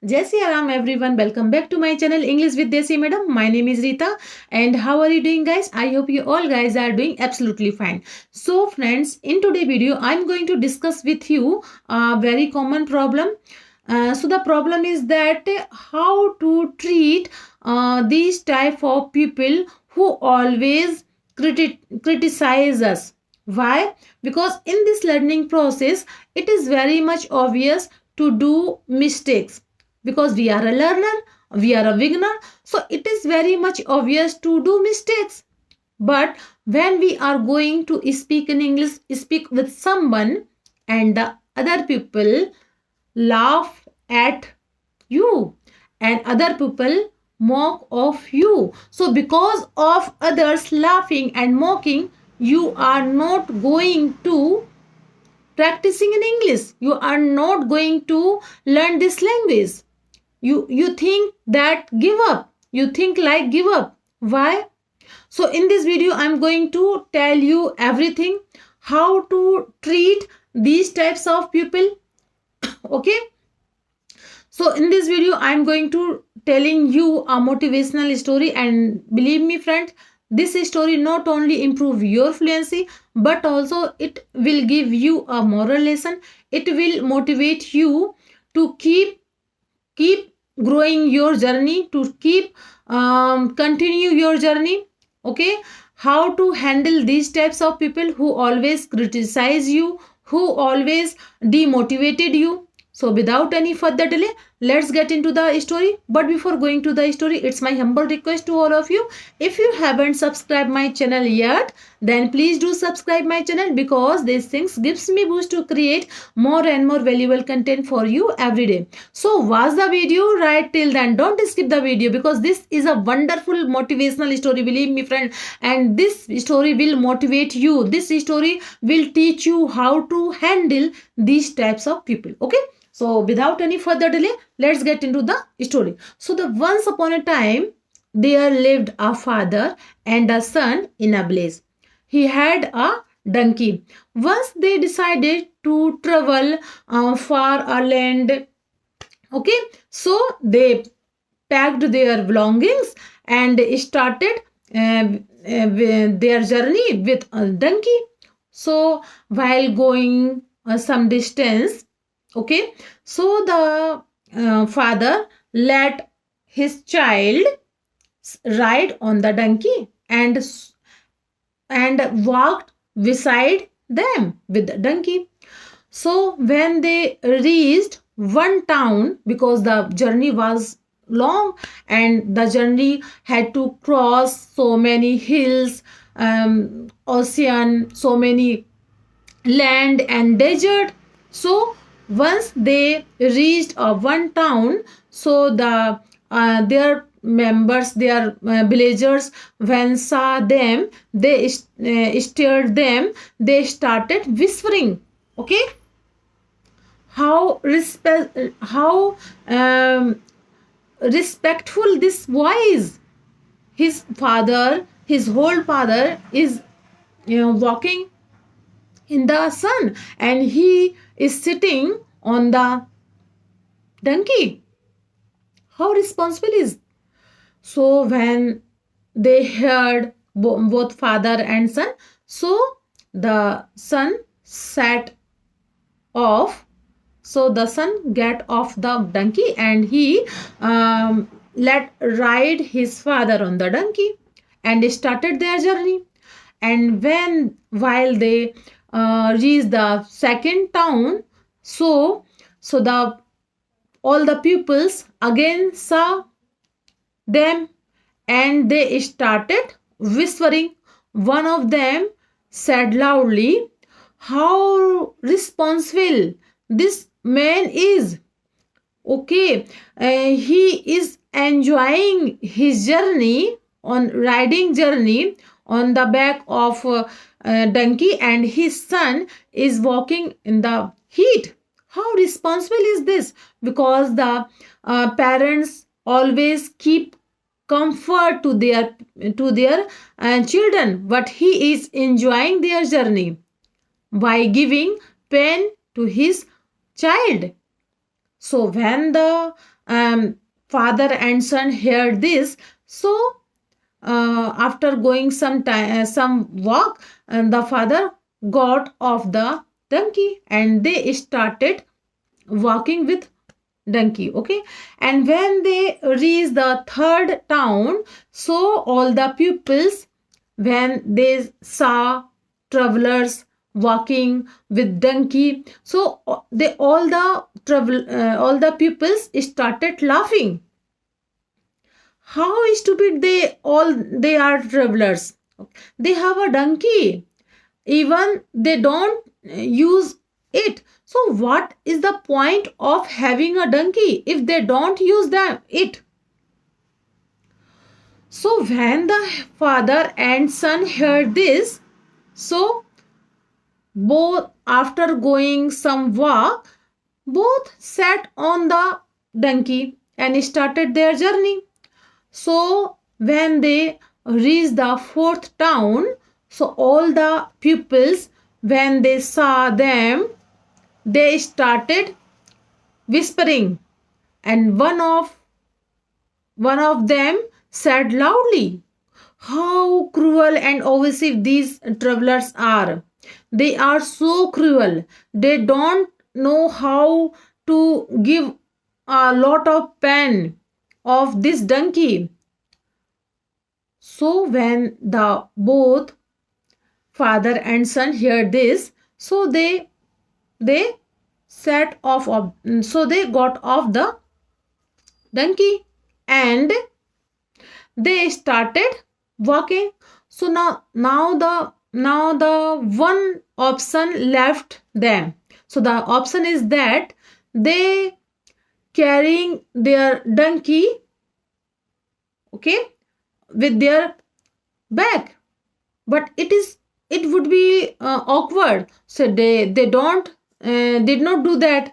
Jai Shri Ram everyone. Welcome back to my channel English with Desi Madam. My name is Rita and how are you doing guys? I hope you all guys are doing absolutely fine. So friends, in today's video I'm going to discuss with you a very common problem. So the problem is that how to treat these type of people who always criticize us. Why? Because in this learning process it is very much obvious to do mistakes, because we are a learner, we are a beginner, so it is very much obvious to do mistakes. But when we are going to speak in English, speak with someone and the other people laugh at you and other people mock of you, so because of others laughing and mocking, you are not going to practicing in English, you are not going to learn this language. You think that give up, you think like give up. Why? So in this video I'm going to tell you everything how to treat these types of people. Okay, so in this video I'm going to telling you a motivational story, and believe me friend, this story not only improve your fluency but also it will give you a moral lesson. It will motivate you to keep growing your journey, to keep continue your journey. Okay, how to handle these types of people who always criticize you, who always demotivated you. So without any further delay, let's get into the story. But before going to the story, it's my humble request to all of you, if you haven't subscribed my channel yet, then please do subscribe my channel, because these things gives me boost to create more and more valuable content for you every day. So watch the video right till then, don't skip the video, because this is a wonderful motivational story, believe me friend, and this story will motivate you. This story will teach you how to handle these types of people. Okay, so without any further delay, let's get into the story. So the once upon a time, there lived a father and a son in a village. He had a donkey. Once they decided to travel far a land. Okay, so they packed their belongings and started their journey with a donkey. So while going some distance, okay, so the father let his child ride on the donkey and walked beside them with the donkey. So when they reached one town, because the journey was long and the journey had to cross so many hills, ocean, so many land and desert. So once they reached one town, so the their members, their villagers, when saw them, they stared them, they started whispering. Okay, how respectful this voice. His father, his whole father is walking in the sun and he is sitting on the donkey. How responsible is? So when they heard both father and son, so the son sat off. So the son get off the donkey and he let ride his father on the donkey and started their journey. And while they reached the second town, so the all the pupils again saw them and they started whispering. One of them said loudly, how responsible this man is. Okay, he is enjoying his journey on riding journey on the back of donkey, and his son is walking in the heat. How responsible is this? Because the parents always keep comfort to their children, but he is enjoying their journey by giving pain to his child. So when the father and son heard this, so after going some time, some walk, and the father got off the donkey and they started walking with donkey. Okay, and when they reached the third town, so all the pupils, when they saw travelers walking with donkey, so they all the pupils started laughing. How stupid they are travelers. They have a donkey, even they don't use it. So what is the point of having a donkey if they don't use it? So when the father and son heard this, so both, after going some walk, both sat on the donkey and started their journey. So when they reached the fourth town, so all the pupils, when they saw them, they started whispering, and one of them said loudly, how cruel and obsessive these travelers are. They are so cruel. They don't know how to give a lot of pain of this donkey. So when the both father and son heard this, so they set off of, so they got off the donkey and they started walking. So now the one option left them. So the option is that they carrying their donkey, okay, with their back, but it would be awkward. So they don't did not do that,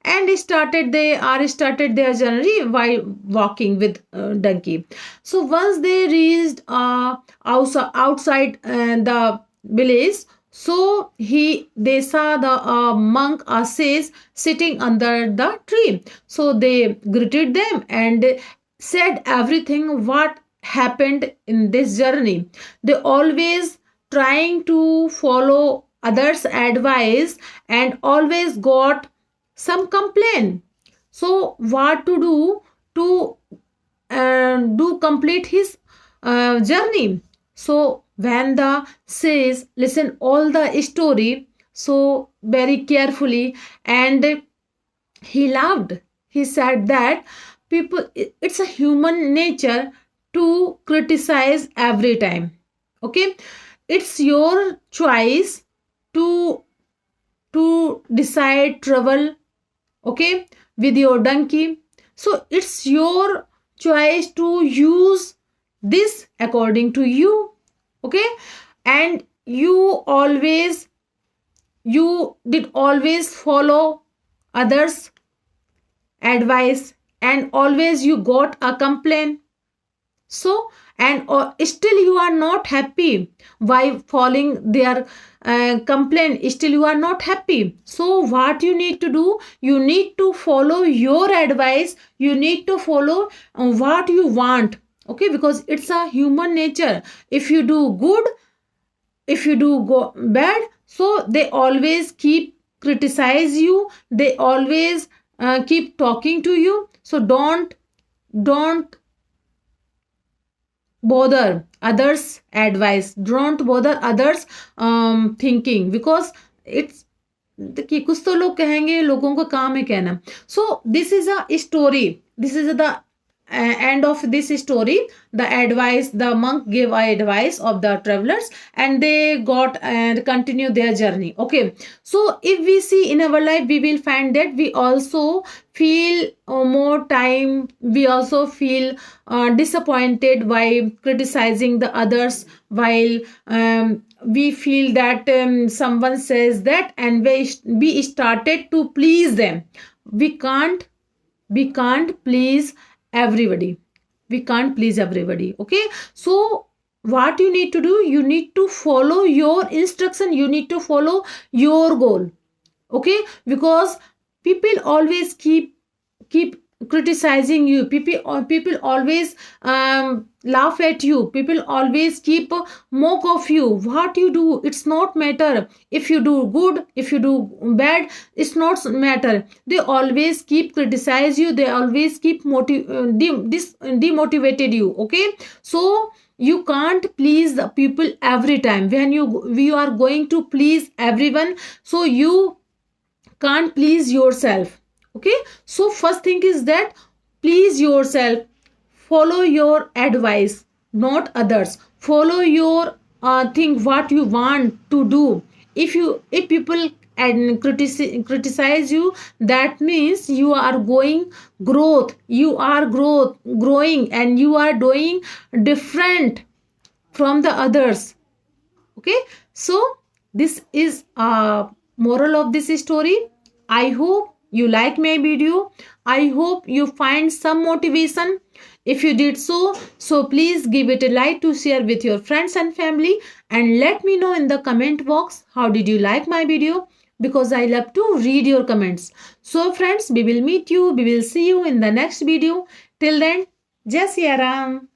and started their journey while walking with donkey. So once they reached outside the village, so they saw the monk says sitting under the tree. So they greeted them and said everything what happened in this journey. They always trying to follow others advice and always got some complaint. So what to do to do complete his journey? So when the says listen all the story so very carefully, and he laughed. He said that people, it's a human nature to criticize every time. Okay, it's your choice to decide travel, okay, with your donkey. So it's your choice to use this according to you, okay, and you did always follow others advice and always you got a complaint. So and still you are not happy by following their complaint, still you are not happy. So what you need to do, you need to follow your advice, you need to follow what you want, okay, because it's a human nature. If you do good, if you do go bad, so they always keep criticize you, they always keep talking to you. So don't bother others advice, don't bother others thinking, because it's कि कुछ तो लोग कहेंगे, लोगों का काम है कहना. So this is a story, this is the end of this story. The advice, the monk gave advice of the travelers and they got and continue their journey. Okay, so if we see in our life, we will find that we also feel more time, we also feel disappointed by criticizing the others, while we feel that someone says that and we started to please them. We can't please everybody, we can't please everybody. Okay, so what you need to do, you need to follow your instruction, you need to follow your goal. Okay, because people always keep keep criticizing you, people always laugh at you, people always keep mock of you, what you do, it's not matter, if you do good, if you do bad, it's not matter, they always keep criticize you, they always keep demotivated you. Okay, so you can't please the people every time. When you are going to please everyone, so you can't please yourself. Okay, so first thing is that please yourself, follow your advice, not others, follow your thing what you want to do. If people and criticize you, that means you are going growth, you are growing, and you are doing different from the others. Okay, so this is a moral of this story. I hope you like my video, I hope you find some motivation. If you did so please give it a like to share with your friends and family, and let me know in the comment box how did you like my video, because I love to read your comments. So friends, we will meet you, we will see you in the next video. Till then, Jai Siya Ram.